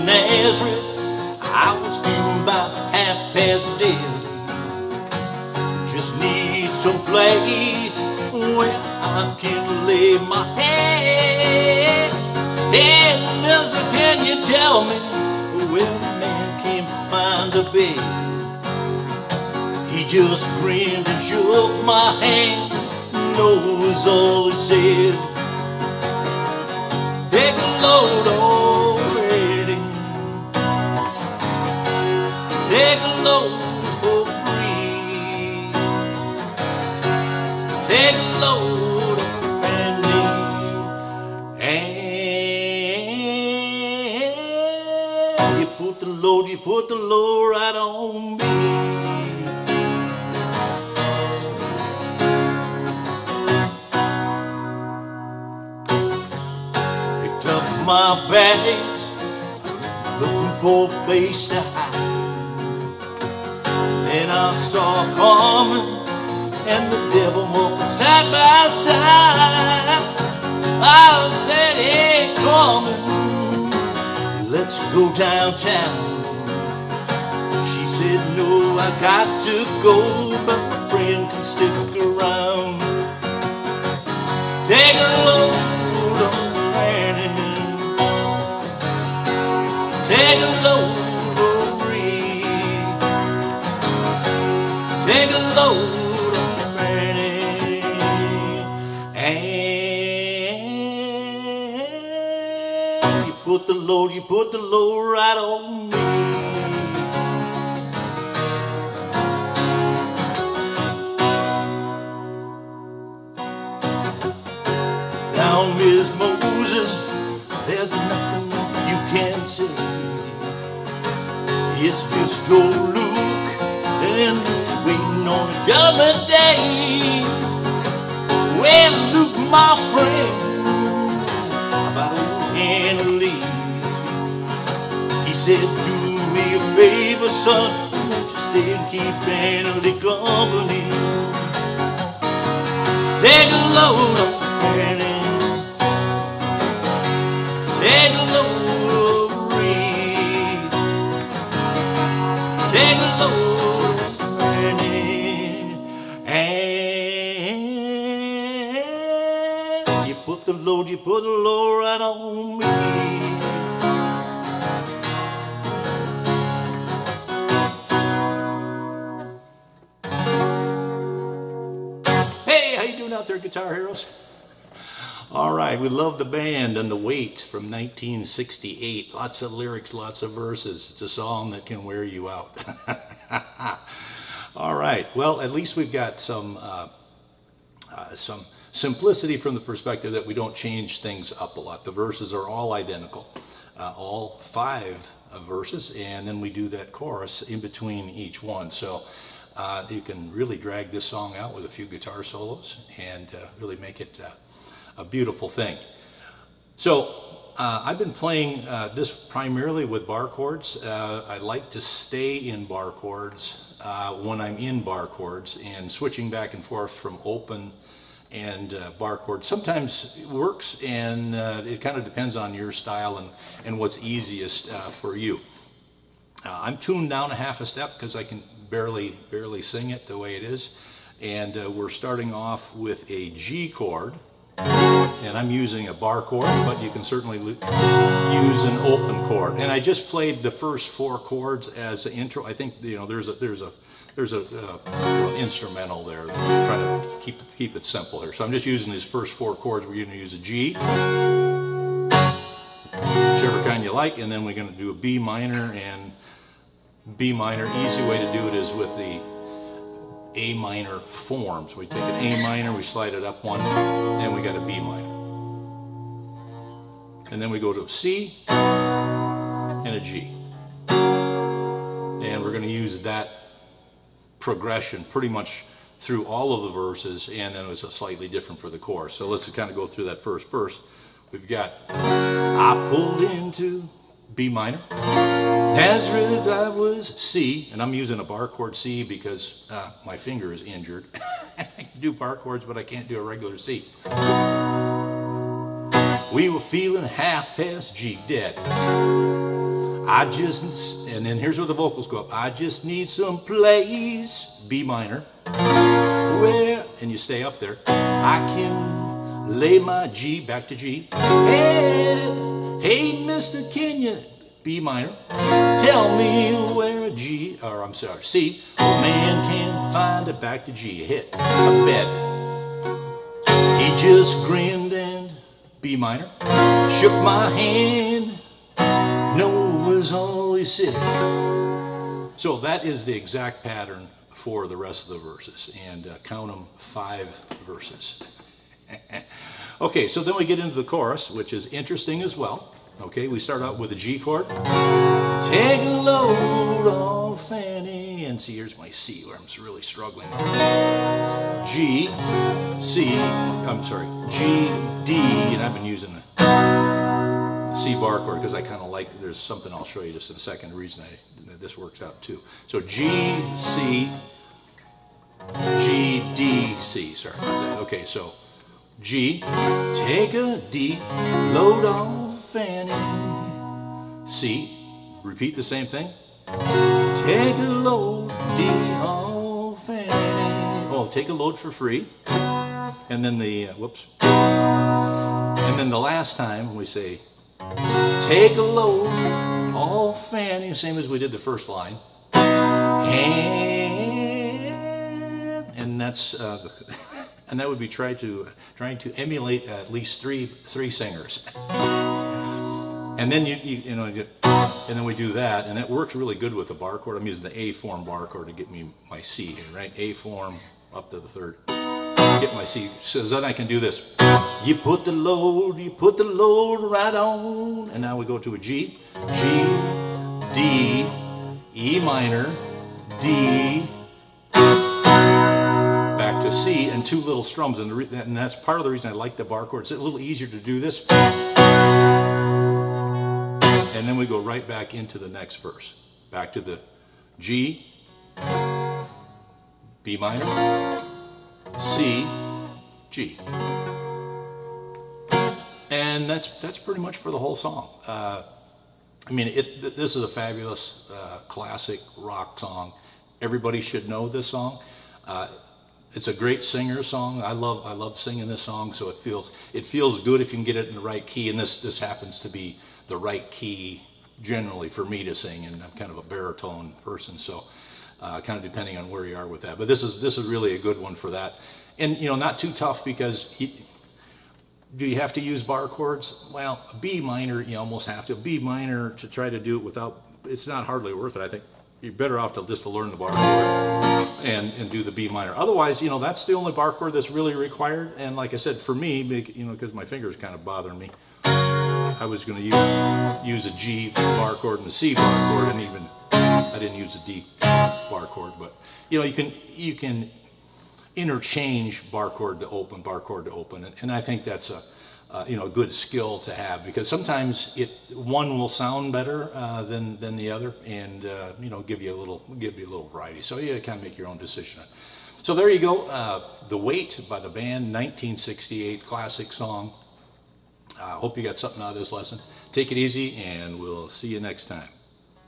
Nazareth, I was feeling about half past dead. Just need some place where I can lay my head. Hey, mister, can you tell me where a man can find a bed? He just grinned and shook my hand. No was all he said. Take a load already. Take a load for free. Take a load of brandy. And you put the load right on me. My bags, looking for a place to hide. Then I saw Carmen and the devil walking side by side. I said, hey Carmen, let's go downtown. She said, no, I got to go, but my friend can stick around. Take a load on Fanny. Take a load for free. Take a load of Fanny. And you put the load right on me. Now, Miss Moses, there's nothing you can say. It's just old Luke, and Luke's waiting on a judgment day. Well, Luke, my friend, about a hand to leave. He said, do me a favor, son, won't you stay and keep Annalie company? Take a load of Fanny. Take a load. Take a load of Fanny, and you put the load right on me. Hey, how you doing out there, Guitar Heroes? All right, we love the band and the weight from 1968. Lots of lyrics, lots of verses. It's a song that can wear you out. All right, well, at least we've got some simplicity from the perspective that we don't change things up a lot. The verses are all identical, all 5 verses, and then we do that chorus in between each one. So you can really drag this song out with a few guitar solos and really make it a beautiful thing. So I've been playing this primarily with bar chords. I like to stay in bar chords when I'm in bar chords, and switching back and forth from open and bar chords sometimes works, and it kind of depends on your style and what's easiest for you. I'm tuned down a half a step because I can barely sing it the way it is, and we're starting off with a G chord. And I'm using a bar chord, but you can certainly use an open chord. And I just played the first 4 chords as an intro. I think there's an instrumental there. I'm trying to keep it simple here. So I'm just using these first 4 chords. We're going to use a G, whichever kind you like, and then we're going to do a B minor and B minor. Easy way to do it is with the A minor form. So we take an A minor, we slide it up 1, and we got a B minor. And then we go to a C and a G. And we're going to use that progression pretty much through all of the verses, and then it's slightly different for the chorus. So let's kind of go through that first verse. We've got, I pulled into B minor, Nazareth I was C, and I'm using a bar chord C because my finger is injured. I can do bar chords, but I can't do a regular C. We were feeling half past G dead. and then here's where the vocals go up. I just need some place, B minor, where, and you stay up there, I can lay my G, back to G, hey Mr. Kenya, B minor, tell me where a G, or I'm sorry, C, a man can find it, back to G, hit a bed. He just grinned and B minor, shook my hand, no was all he said. So that is the exact pattern for the rest of the verses, and count them 5 verses. Okay, so then we get into the chorus, which is interesting as well. Okay, we start out with a G chord. Take a load off Fanny, and see, here's my C where I'm really struggling. G, C, I'm sorry, G, D, and I've been using the C bar chord because I kind of like, there's something I'll show you just in a second, the reason this works out too. So G, C, G, D, C, sorry about that. Okay, so G, take a D, load off Fanny. C, repeat the same thing. Take a load, D, off Fanny. Oh, take a load for free. And then the, whoops. And then the last time we say, take a load off Fanny, same as we did the first line. And that's, and that would be trying to emulate at least three singers. And then and then we do that, and that works really good with the bar chord. I'm using the A form bar chord to get me my C here, right? A form up to the 3rd, get my C. So then I can do this. You put the load right on, and now we go to a G, G, D, E minor, D, back to C, and 2 little strums, and that's part of the reason I like the bar chord. It's a little easier to do this. And then we go right back into the next verse. Back to the G, B minor, C, G. And that's pretty much for the whole song. I mean, this is a fabulous classic rock song. Everybody should know this song. It's a great singer song. I love singing this song, so it feels good if you can get it in the right key, and this happens to be the right key generally for me to sing, and I'm kind of a baritone person, so kind of depending on where you are with that. But this is really a good one for that, and not too tough, because do you have to use bar chords? Well, a B minor, you almost have to. B minor, to try to do it without, it's not hardly worth it. I think you're better off to learn the bar chord and do the B minor. Otherwise, that's the only bar chord that's really required. And like I said, for me, because my finger's kind of bothering me, I was going to use a G bar chord and a C bar chord, and even I didn't use a D bar chord. But you can interchange bar chord to open, and I think that's a good skill to have, because sometimes one will sound better than the other, and give you a little variety. So you kind of make your own decision. So there you go. The Weight by the band, 1968 classic song. Hope you got something out of this lesson. Take it easy, and we'll see you next time.